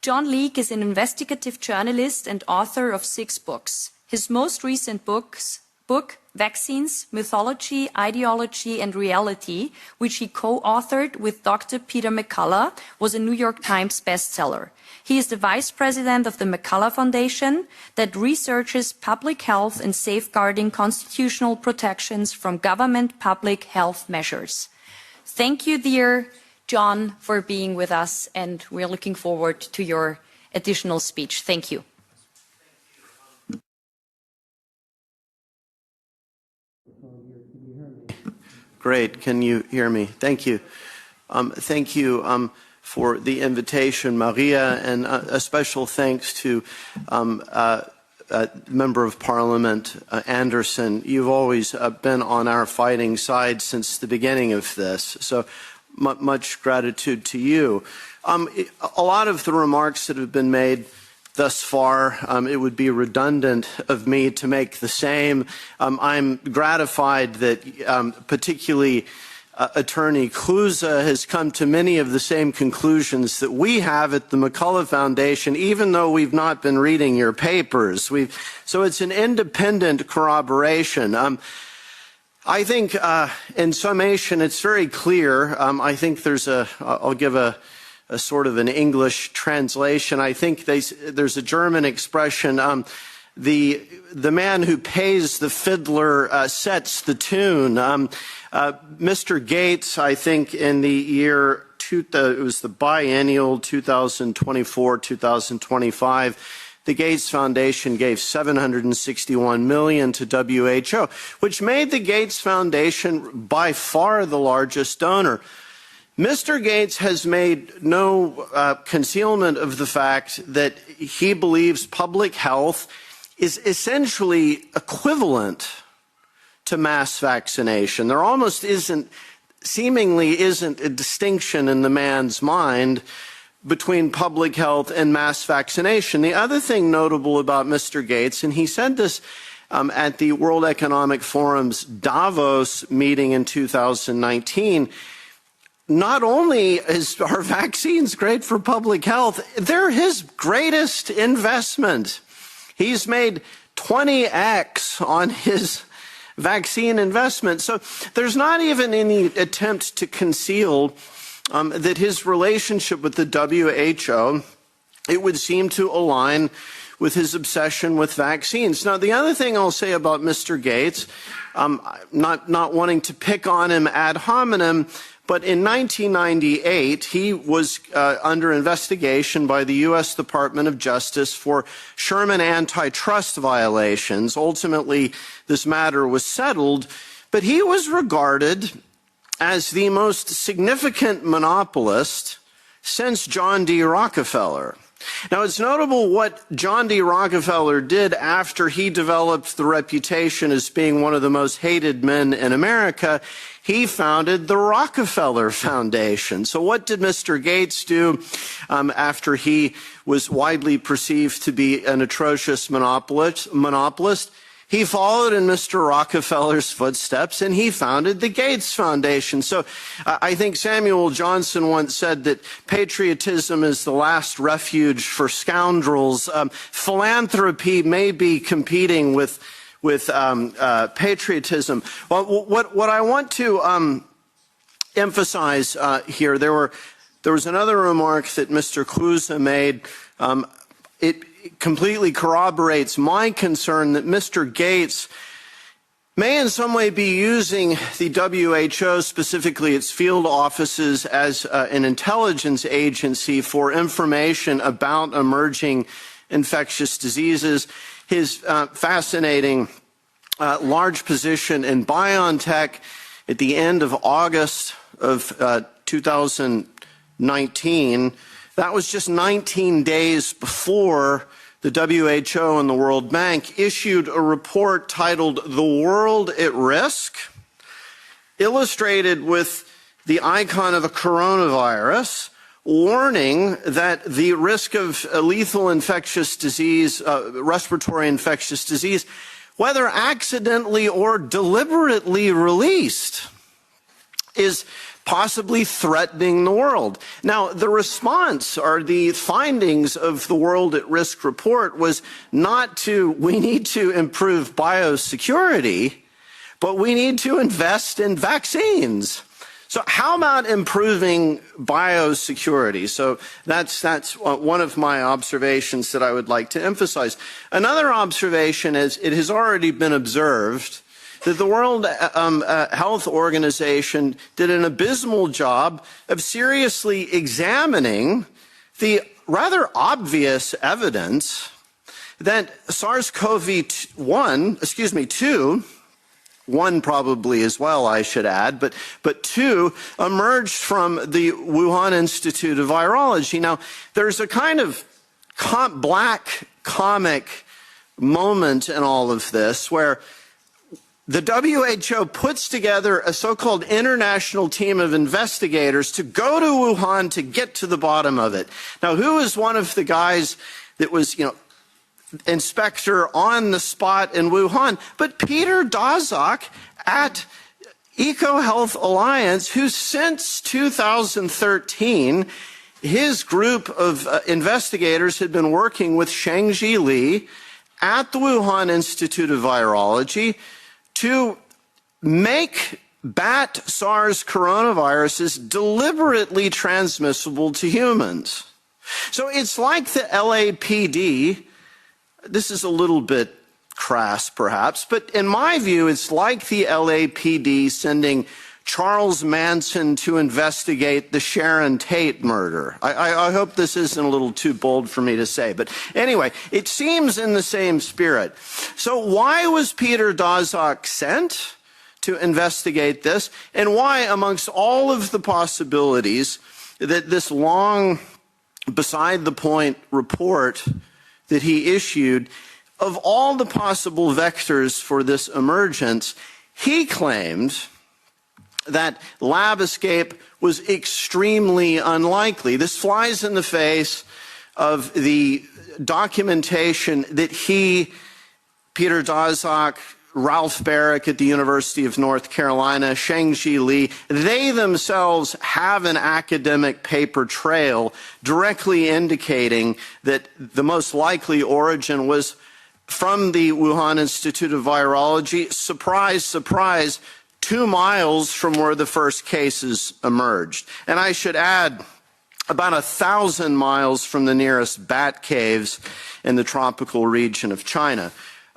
John Leake is an investigative journalist and author of 6 books. His most recent book, Vaccines, Mythology, Ideology and Reality, which he co-authored with Dr. Peter McCullough, was a New York Times bestseller. He is the vice president of the McCullough Foundation that researches public health and safeguarding constitutional protections from government public health measures. Thank you, dear John, for being with us, and we're looking forward to your additional speech. Thank you. Great. Can you hear me? Thank you. Thank you for the invitation, Maria, and a special thanks to Member of Parliament Anderson. You've always been on our fighting side since the beginning of this, so much gratitude to you. A lot of the remarks that have been made thus far, it would be redundant of me to make the same. I'm gratified that particularly Attorney Kluse has come to many of the same conclusions that we have at the McCullough Foundation, even though we've not been reading your papers. So it's an independent corroboration. I think, in summation, it's very clear. I think I'll give a sort of an English translation. I think there's a German expression, the man who pays the fiddler sets the tune. Mr. Gates, I think in the year, it was the biennial 2024-2025, the Gates Foundation gave $761 million to WHO, which made the Gates Foundation by far the largest donor. Mr. Gates has made no concealment of the fact that he believes public health is essentially equivalent to mass vaccination. There almost seemingly isn't a distinction in the man's mind between public health and mass vaccination. The other thing notable about Mr. Gates, and he said this at the World Economic Forum's Davos meeting in 2019, not only are vaccines great for public health, they're his greatest investment. He's made 20x on his vaccine investment. So there's not even any attempt to conceal that his relationship with the WHO, it would seem to align with his obsession with vaccines. Now, the other thing I'll say about Mr. Gates, not wanting to pick on him ad hominem, but in 1998, he was under investigation by the U.S. Department of Justice for Sherman antitrust violations. Ultimately, this matter was settled, but he was regarded as the most significant monopolist since John D. Rockefeller. Now, it's notable what John D. Rockefeller did after he developed the reputation as being one of the most hated men in America. He founded the Rockefeller Foundation. So what did Mr. Gates do after he was widely perceived to be an atrocious monopolist? He followed in Mr. Rockefeller's footsteps, and he founded the Gates Foundation. So I think Samuel Johnson once said that patriotism is the last refuge for scoundrels. Philanthropy may be competing with patriotism. Well, what I want to emphasize here, there was another remark that Mr. Kluse made. It completely corroborates my concern that Mr. Gates may in some way be using the WHO, specifically its field offices, as an intelligence agency for information about emerging infectious diseases. His fascinating large position in BioNTech at the end of August of 2019, that was just 19 days before the WHO and the World Bank issued a report titled "The World at Risk," illustrated with the icon of a coronavirus, warning that the risk of lethal infectious disease, respiratory infectious disease, whether accidentally or deliberately released, is possibly threatening the world. Now, the response or the findings of the World at Risk report was not we need to improve biosecurity, but we need to invest in vaccines. So how about improving biosecurity? So that's one of my observations that I would like to emphasize. Another observation is it has already been observed that the World Health Organization did an abysmal job of seriously examining the rather obvious evidence that SARS-CoV-2, one probably as well, I should add, but two emerged from the Wuhan Institute of Virology. Now, there's a kind of black comic moment in all of this where the WHO puts together a so-called international team of investigators to go to Wuhan to get to the bottom of it. Now, who is one of the guys that was, inspector on the spot in Wuhan? But Peter Daszak at EcoHealth Alliance, who since 2013, his group of investigators had been working with Shangji Li at the Wuhan Institute of Virology to make bat SARS coronaviruses deliberately transmissible to humans. So it's like the LAPD, this is a little bit crass perhaps, but in my view, it's like the LAPD sending Charles Manson to investigate the Sharon Tate murder. I hope this isn't a little too bold for me to say, but anyway, it seems in the same spirit. So why was Peter Daszak sent to investigate this, and why, amongst all of the possibilities that this long, beside-the-point report that he issued, of all the possible vectors for this emergence, he claimed that lab escape was extremely unlikely. This flies in the face of the documentation that he, Peter Daszak, Ralph Barrick at the University of North Carolina, Shangji Li, they themselves have an academic paper trail directly indicating that the most likely origin was from the Wuhan Institute of Virology. Surprise, surprise, 2 miles from where the first cases emerged. And I should add, about 1,000 miles from the nearest bat caves in the tropical region of China.